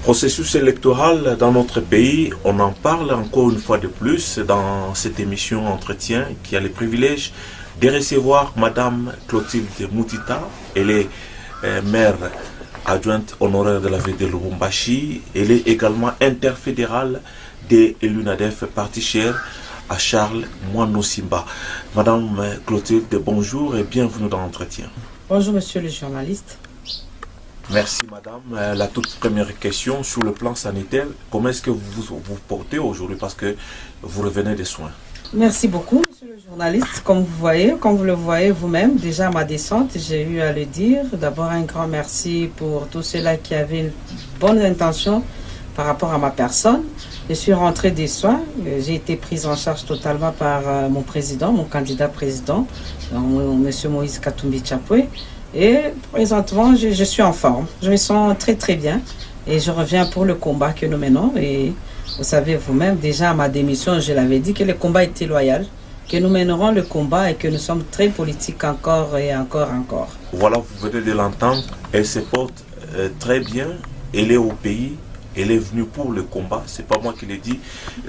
Processus électoral dans notre pays, on en parle encore une fois de plus dans cette émission Entretien qui a le privilège de recevoir Madame Clotilde Moutita. Elle est maire adjointe honoraire de la ville de Lubumbashi. Elle est également interfédérale de l'UNADEF, parti cher à Charles Moineau-Simba. Madame Clotilde, bonjour et bienvenue dans l'entretien. Bonjour monsieur le journaliste. Merci madame. La toute première question sur le plan sanitaire, comment est-ce que vous portez aujourd'hui parce que vous revenez des soins? Merci beaucoup monsieur le journaliste. Comme vous le voyez vous-même, déjà à ma descente, j'ai eu à le dire. D'abord un grand merci pour tous ceux-là qui avaient une bonne intention par rapport à ma personne. Je suis rentrée des soins, j'ai été prise en charge totalement par mon président, mon candidat président, monsieur Moïse Katumbi Tchapoué. Et présentement, je suis en forme. Je me sens très très bien. Et je reviens pour le combat que nous menons. Et vous savez vous-même, déjà à ma démission, je l'avais dit que le combat était loyal, que nous mènerons le combat et que nous sommes très politiques encore et encore. Voilà, vous venez de l'entendre. Elle se porte très bien. Elle est au pays. Elle est venue pour le combat. C'est pas moi qui l'ai dit.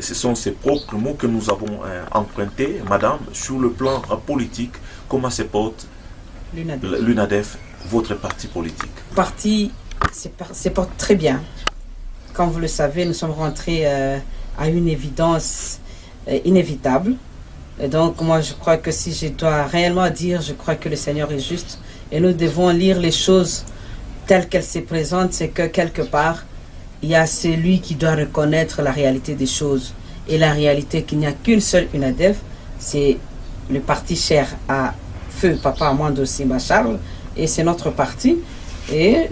Ce sont ses propres mots que nous avons empruntés. Madame, sur le plan politique, comment se porte l'UNADEF, votre parti politique? Parti se porte très bien. Comme vous le savez, nous sommes rentrés à une évidence inévitable. Et donc, moi, je crois que si je dois réellement dire, je crois que le Seigneur est juste. Et nous devons lire les choses telles qu'elles se présentent. C'est que quelque part, il y a celui qui doit reconnaître la réalité des choses. Et la réalité qu'il n'y a qu'une seule UNADEF, c'est le parti cher à Feu Papa Moineau-Simba Charles, et c'est notre parti. Et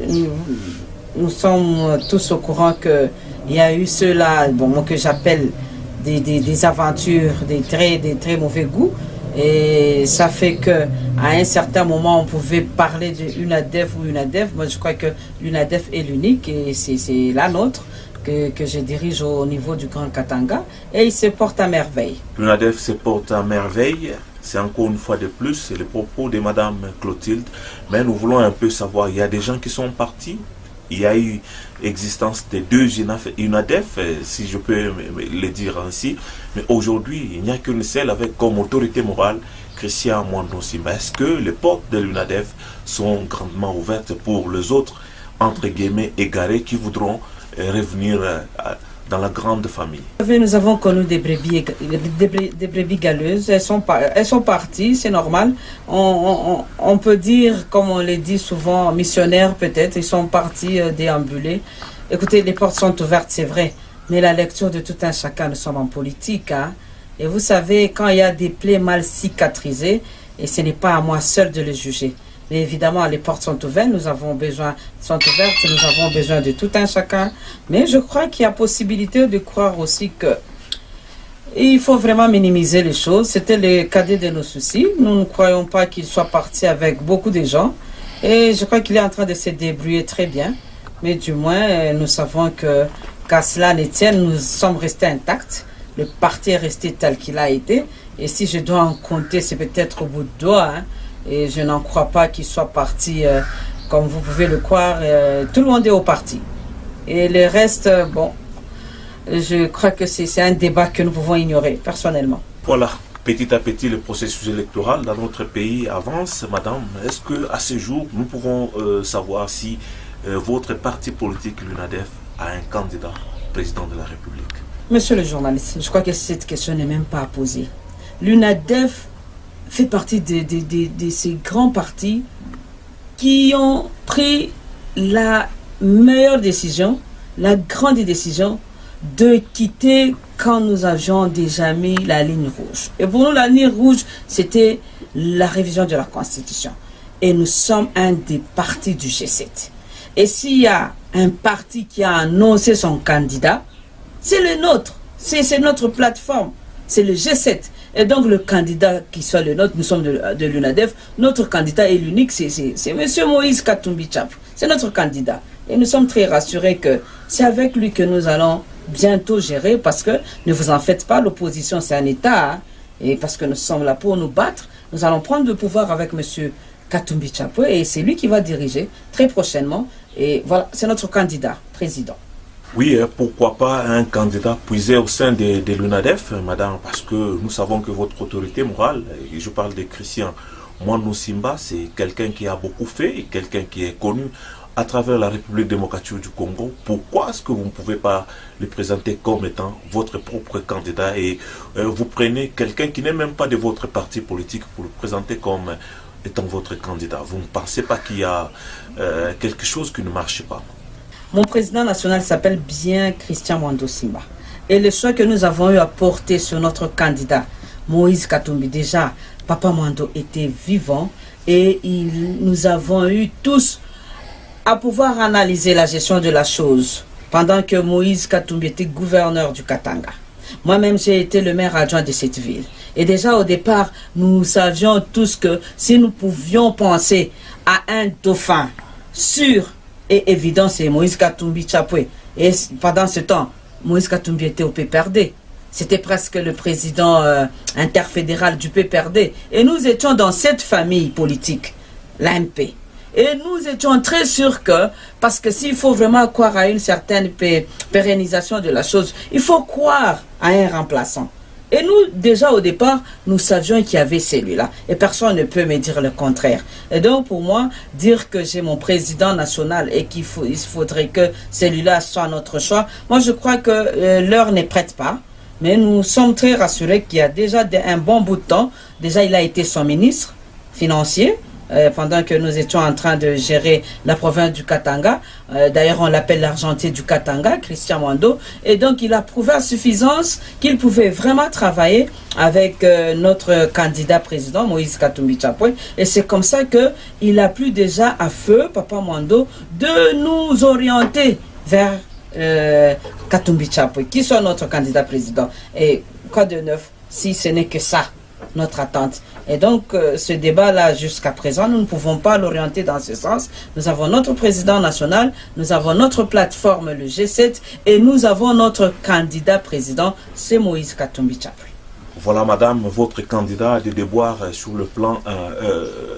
nous sommes tous au courant qu'il y a eu ceux-là, que j'appelle des aventures, des très mauvais goûts. Et ça fait qu'à un certain moment, on pouvait parler de UNADEF ou UNADEF. Moi, je crois que l'UNADEF est l'unique et c'est la nôtre que je dirige au niveau du Grand Katanga. Et il se porte à merveille. L'UNADEF se porte à merveille. C'est encore une fois de plus, c'est le propos de Madame Clotilde. Mais nous voulons un peu savoir, il y a des gens qui sont partis. Il y a eu existence de deux UNADEF, si je peux le dire ainsi. Mais aujourd'hui, il n'y a qu'une seule avec comme autorité morale Christian Moineau-Simba. Est-ce que les portes de l'UNADEF sont grandement ouvertes pour les autres, entre guillemets, égarés qui voudront revenir dans la grande famille? Nous avons connu des brebis galeuses. Elles sont parties, c'est normal. On peut dire, comme on le dit souvent, missionnaires peut-être, ils sont partis déambuler. Écoutez, les portes sont ouvertes, c'est vrai. Mais la lecture de tout un chacun, nous sommes en politique. Hein? Et vous savez, quand il y a des plaies mal cicatrisées, et ce n'est pas à moi seul de les juger. Mais évidemment, les portes sont ouvertes, nous avons besoin de tout un chacun. Mais je crois qu'il y a possibilité de croire aussi que il faut vraiment minimiser les choses. C'était le cadet de nos soucis. Nous ne croyons pas qu'il soit parti avec beaucoup de gens. Et je crois qu'il est en train de se débrouiller très bien. Mais du moins, nous savons qu'à cela ne tienne, nous sommes restés intacts. Le parti est resté tel qu'il a été. Et si je dois en compter, c'est peut-être au bout de doigts. Hein. Et je n'en crois pas qu'il soit parti, comme vous pouvez le croire. Tout le monde est au parti. Et le reste, je crois que c'est un débat que nous pouvons ignorer, personnellement. Voilà, petit à petit, le processus électoral dans notre pays avance. Madame, est-ce qu'à ce jour, nous pouvons savoir si votre parti politique, l'UNADEF, a un candidat président de la République? Monsieur le journaliste, je crois que cette question n'est même pas à poser. L'UNADEF fait partie de ces grands partis qui ont pris la meilleure décision, la grande décision de quitter quand nous avions déjà mis la ligne rouge. Et pour nous, la ligne rouge, c'était la révision de la Constitution. Et nous sommes un des partis du G7. Et s'il y a un parti qui a annoncé son candidat, c'est le nôtre, c'est notre plateforme, c'est le G7. Et donc le candidat qui soit le nôtre, nous sommes de l'UNADEF, notre candidat est l'unique, c'est M. Moïse Katumbi Tchapoué. C'est notre candidat. Et nous sommes très rassurés que c'est avec lui que nous allons bientôt gérer, parce que ne vous en faites pas, l'opposition c'est un État, hein, et parce que nous sommes là pour nous battre, nous allons prendre le pouvoir avec M. Katumbi Tchapoué, et c'est lui qui va diriger très prochainement. Et voilà, c'est notre candidat président. Oui, pourquoi pas un candidat puisé au sein de l'UNADEF, madame, parce que nous savons que votre autorité morale, et je parle de Christian Mwanou Simba, c'est quelqu'un qui a beaucoup fait, et quelqu'un qui est connu à travers la République démocratique du Congo. Pourquoi est-ce que vous ne pouvez pas le présenter comme étant votre propre candidat et vous prenez quelqu'un qui n'est même pas de votre parti politique pour le présenter comme étant votre candidat? Vous ne pensez pas qu'il y a quelque chose qui ne marche pas? Mon président national s'appelle bien Christian Mwanou Simba. Et le choix que nous avons eu à porter sur notre candidat, Moïse Katumbi, déjà, Papa Mwanou était vivant et nous avons eu tous à pouvoir analyser la gestion de la chose pendant que Moïse Katumbi était gouverneur du Katanga. Moi-même, j'ai été le maire adjoint de cette ville. Et déjà au départ, nous savions tous que si nous pouvions penser à un dauphin sûr et évident, c'est Moïse Katumbi Chapwe. Et pendant ce temps, Moïse Katumbi était au PPRD. C'était presque le président interfédéral du PPRD. Et nous étions dans cette famille politique, l'AMP. Et nous étions très sûrs que, parce que s'il faut vraiment croire à une certaine pérennisation de la chose, il faut croire à un remplaçant. Et nous, déjà au départ, nous savions qu'il y avait celui-là. Et personne ne peut me dire le contraire. Et donc, pour moi, dire que j'ai mon président national et qu'il faudrait que celui-là soit notre choix, moi, je crois que l'heure n'est prête pas. Mais nous sommes très rassurés qu'il y a déjà un bon bout de temps. Déjà, il a été son ministre financier. Pendant que nous étions en train de gérer la province du Katanga. D'ailleurs, on l'appelle l'argentier du Katanga, Christian Mwanou. Et donc, il a prouvé à suffisance qu'il pouvait vraiment travailler avec notre candidat président, Moïse Katumbi Chapwe. Et c'est comme ça qu'il a plu déjà à feu, Papa Mwanou, de nous orienter vers Katumbi Chapwe, qui soit notre candidat président. Et quoi de neuf, si ce n'est que ça, notre attente. Et donc, ce débat-là, jusqu'à présent, nous ne pouvons pas l'orienter dans ce sens. Nous avons notre président national, nous avons notre plateforme, le G7, et nous avons notre candidat président, c'est Moïse Katumbi Chapwe. Voilà, madame, votre candidat a des déboires sur le plan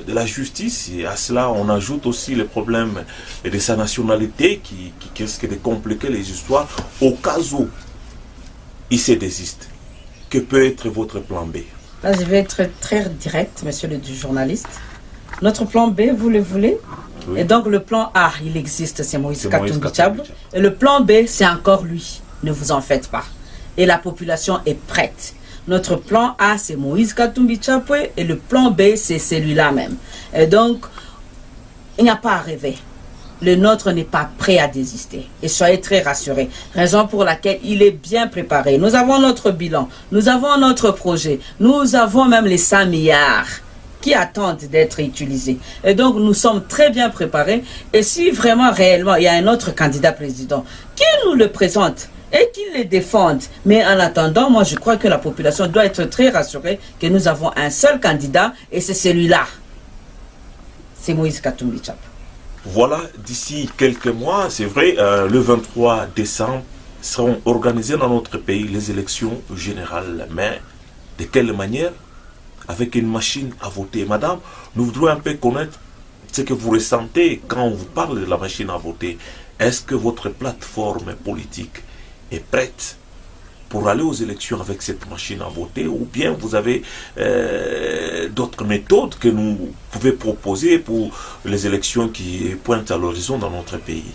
de la justice. Et à cela, on ajoute aussi le problème de sa nationalité qui risque de compliquer les histoires. Au cas où il se désiste, que peut être votre plan B? Là, je vais être très direct, monsieur le journaliste. Notre plan B, vous le voulez? Oui. Et donc, le plan A, il existe, c'est Moïse Katumbi Chapwe. Et le plan B, c'est encore lui. Ne vous en faites pas. Et la population est prête. Notre plan A, c'est Moïse Katumbi Chapwe. Et le plan B, c'est celui-là même. Et donc, il n'y a pas à rêver. Le nôtre n'est pas prêt à désister. Et soyez très rassurés. Raison pour laquelle il est bien préparé. Nous avons notre bilan. Nous avons notre projet. Nous avons même les 5 milliards qui attendent d'être utilisés. Et donc, nous sommes très bien préparés. Et si vraiment, réellement, il y a un autre candidat président, qui nous le présente et qui le défende. Mais en attendant, moi, je crois que la population doit être très rassurée que nous avons un seul candidat et c'est celui-là. C'est Moïse Katumbi Chapwe. Voilà, d'ici quelques mois, c'est vrai, le 23 décembre, seront organisées dans notre pays les élections générales. Mais de quelle manière? Avec une machine à voter. Madame, nous voudrions un peu connaître ce que vous ressentez quand on vous parle de la machine à voter. Est-ce que votre plateforme politique est prête pour aller aux élections avec cette machine à voter, ou bien vous avez d'autres méthodes que nous pouvez proposer pour les élections qui pointent à l'horizon dans notre pays?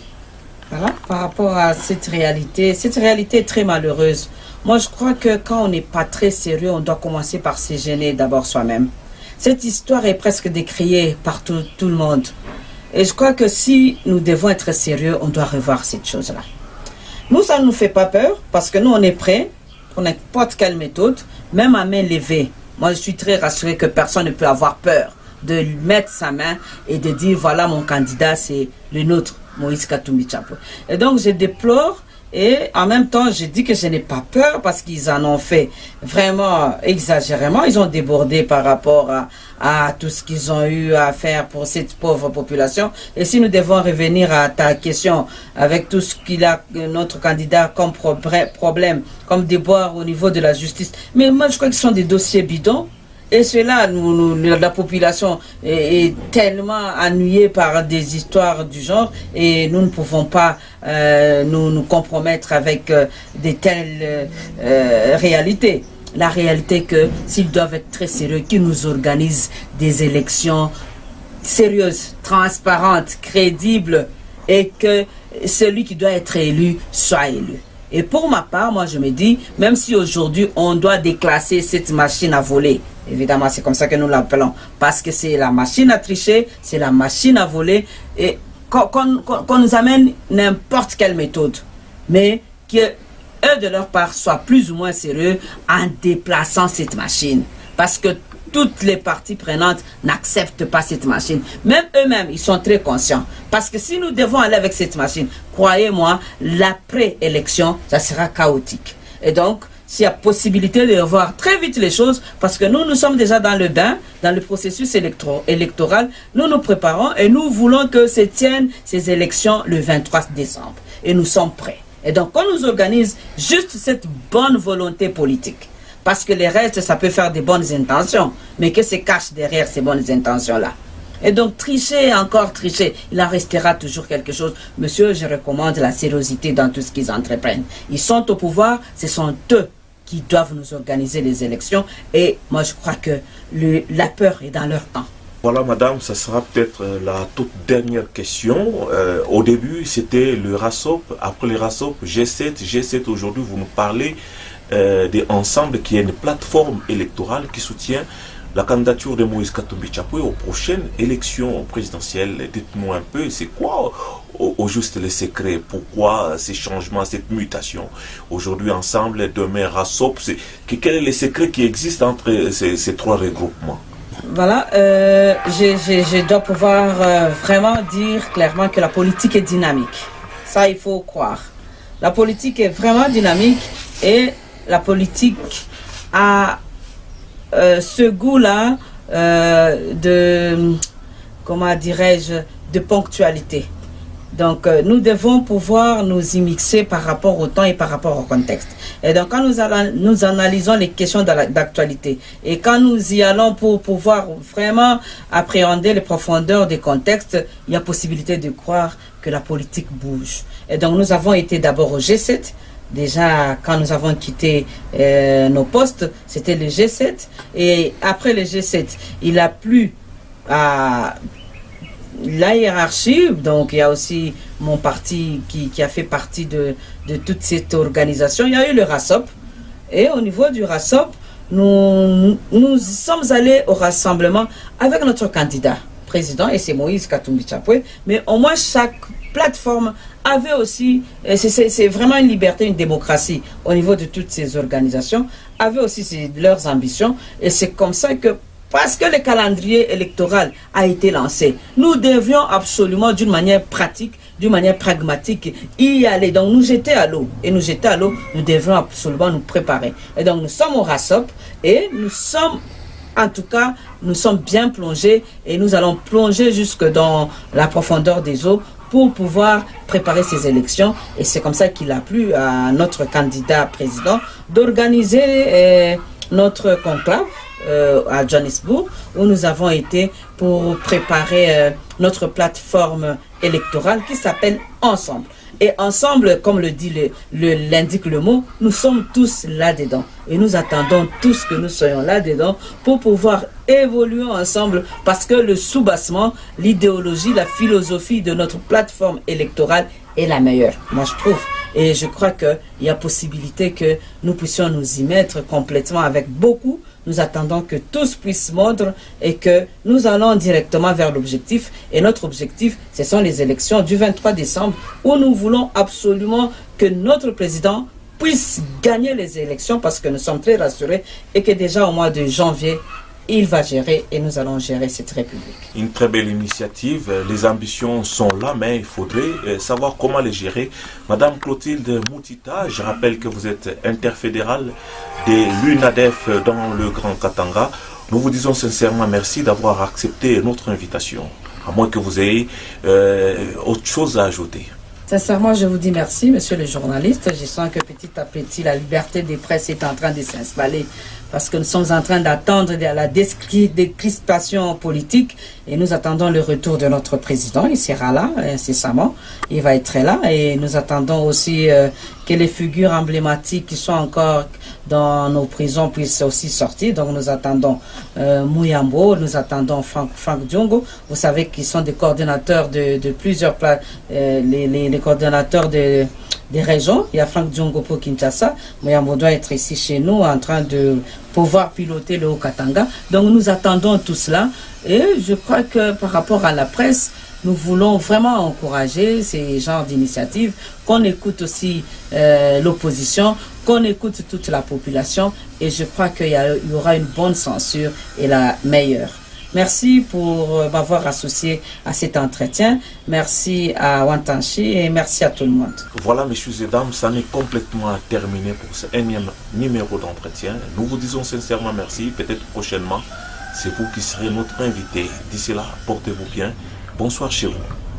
Voilà, par rapport à cette réalité est très malheureuse. Moi, je crois que quand on n'est pas très sérieux, on doit commencer par se gêner d'abord soi-même. Cette histoire est presque décriée par tout le monde. Et je crois que si nous devons être sérieux, on doit revoir cette chose-là. Nous, ça ne nous fait pas peur parce que nous, on est prêts pour n'importe quelle méthode, même à main levée. Moi, je suis très rassuré que personne ne peut avoir peur de mettre sa main et de dire, voilà, mon candidat, c'est le nôtre, Moïse Katumbi Chapwe. Et donc, je déplore et en même temps, je dis que je n'ai pas peur parce qu'ils en ont fait vraiment exagérément. Ils ont débordé par rapport à tout ce qu'ils ont eu à faire pour cette pauvre population. Et si nous devons revenir à ta question avec tout ce qu'il a, notre candidat, comme problème, comme déboire au niveau de la justice. Mais moi, je crois que ce sont des dossiers bidons. Et cela, la population est tellement ennuyée par des histoires du genre et nous ne pouvons pas nous compromettre avec de telles réalités. La réalité est que s'ils doivent être très sérieux, qu'ils nous organisent des élections sérieuses, transparentes, crédibles et que celui qui doit être élu soit élu. Et pour ma part, moi je me dis, même si aujourd'hui on doit déclasser cette machine à voler, évidemment c'est comme ça que nous l'appelons, parce que c'est la machine à tricher, c'est la machine à voler, et qu'on nous amène n'importe quelle méthode, mais que eux de leur part soient plus ou moins sérieux en déplaçant cette machine. Parce que toutes les parties prenantes n'acceptent pas cette machine. Même eux-mêmes, ils sont très conscients. Parce que si nous devons aller avec cette machine, croyez-moi, l'après-élection, ça sera chaotique. Et donc, s'il y a possibilité de revoir très vite les choses, parce que nous sommes déjà dans le bain, dans le processus électoral, nous nous préparons et nous voulons que se tiennent ces élections le 23 décembre. Et nous sommes prêts. Et donc, on nous organise juste cette bonne volonté politique. Parce que les restes, ça peut faire des bonnes intentions, mais que se cache derrière ces bonnes intentions-là. Et donc, tricher, encore tricher, il en restera toujours quelque chose. Monsieur, je recommande la sérieuxité dans tout ce qu'ils entreprennent. Ils sont au pouvoir, ce sont eux qui doivent nous organiser les élections. Et moi, je crois que la peur est dans leur temps. Voilà, madame, ça sera peut-être la toute dernière question. Au début, c'était le RASOP. Après le RASOP, G7 aujourd'hui, vous nous parlez d'Ensemble, qui est une plateforme électorale qui soutient la candidature de Moïse Katumbi Tchapoué aux prochaines élections présidentielles. Dites-nous un peu, c'est quoi au juste les secrets? Pourquoi ces changements, cette mutation? Aujourd'hui Ensemble, demain RASOP, quel est le secret qui existe entre ces trois regroupements? Voilà, je dois pouvoir vraiment dire clairement que la politique est dynamique. Ça, il faut croire. La politique est vraiment dynamique et la politique a ce goût-là de, comment dirais-je, de ponctualité. Donc, nous devons pouvoir nous y mixer par rapport au temps et par rapport au contexte. Et donc, quand nous analysons les questions d'actualité et quand nous y allons pour pouvoir vraiment appréhender les profondeurs des contextes, il y a possibilité de croire que la politique bouge. Et donc, nous avons été d'abord au G7. Déjà, quand nous avons quitté nos postes, c'était le G7. Et après le G7, il a plu à la hiérarchie. Donc, il y a aussi mon parti qui a fait partie de toute cette organisation. Il y a eu le RASOP. Et au niveau du RASOP, nous sommes allés au rassemblement avec notre candidat président, et c'est Moïse Katumbi Tchapoué. Mais au moins, chaque plateforme avait aussi, c'est vraiment une liberté, une démocratie au niveau de toutes ces organisations, avait aussi leurs ambitions. Et c'est comme ça que, parce que le calendrier électoral a été lancé, nous devions absolument, d'une manière pratique, d'une manière pragmatique, y aller. Donc nous jeter à l'eau. Et nous jeter à l'eau, nous devions absolument nous préparer. Et donc nous sommes au RASOP et nous sommes, en tout cas, nous sommes bien plongés et nous allons plonger jusque dans la profondeur des eaux pour pouvoir préparer ces élections. Et c'est comme ça qu'il a plu à notre candidat président d'organiser notre conclave à Johannesburg, où nous avons été pour préparer notre plateforme électorale qui s'appelle Ensemble. Et ensemble, comme l'indique le mot, nous sommes tous là-dedans. Et nous attendons tous que nous soyons là-dedans pour pouvoir évoluer ensemble, parce que le soubassement, l'idéologie, la philosophie de notre plateforme électorale est la meilleure, moi je trouve. Et je crois qu'il y a possibilité que nous puissions nous y mettre complètement avec beaucoup. Nous attendons que tous puissent mordre et que nous allons directement vers l'objectif. Et notre objectif, ce sont les élections du 23 décembre où nous voulons absolument que notre président puisse gagner les élections, parce que nous sommes très rassurés et que déjà au mois de janvier, il va gérer et nous allons gérer cette République. Une très belle initiative. Les ambitions sont là, mais il faudrait savoir comment les gérer. Madame Clotilde Moutita, je rappelle que vous êtes interfédérale de l'UNADEF dans le Grand Katanga. Nous vous disons sincèrement merci d'avoir accepté notre invitation, à moins que vous ayez autre chose à ajouter. Sincèrement, je vous dis merci, monsieur le journaliste. Je sens que petit à petit, la liberté des presses est en train de s'installer parce que nous sommes en train d'attendre la décrispation politique et nous attendons le retour de notre président. Il sera là incessamment, il va être là et nous attendons aussi que les figures emblématiques qui sont encore dans nos prisons puissent aussi sortir. Donc nous attendons Muyambo, nous attendons Frank Diongo. Vous savez qu'ils sont des coordonnateurs de plusieurs les coordonnateurs des régions. Il y a Frank Diongo pour Kinshasa. Muyambo doit être ici chez nous en train de pouvoir piloter le Haut-Katanga. Donc nous attendons tout cela et je crois que par rapport à la presse, nous voulons vraiment encourager ces genres d'initiatives, qu'on écoute aussi l'opposition, qu'on écoute toute la population et je crois qu'il y aura une bonne censure et la meilleure. Merci pour m'avoir associé à cet entretien. Merci à Wantanchi et merci à tout le monde. Voilà, messieurs et dames, ça n'est complètement terminé pour ce énième numéro d'entretien. Nous vous disons sincèrement merci. Peut-être prochainement, c'est vous qui serez notre invité. D'ici là, portez-vous bien. Bonsoir chez vous.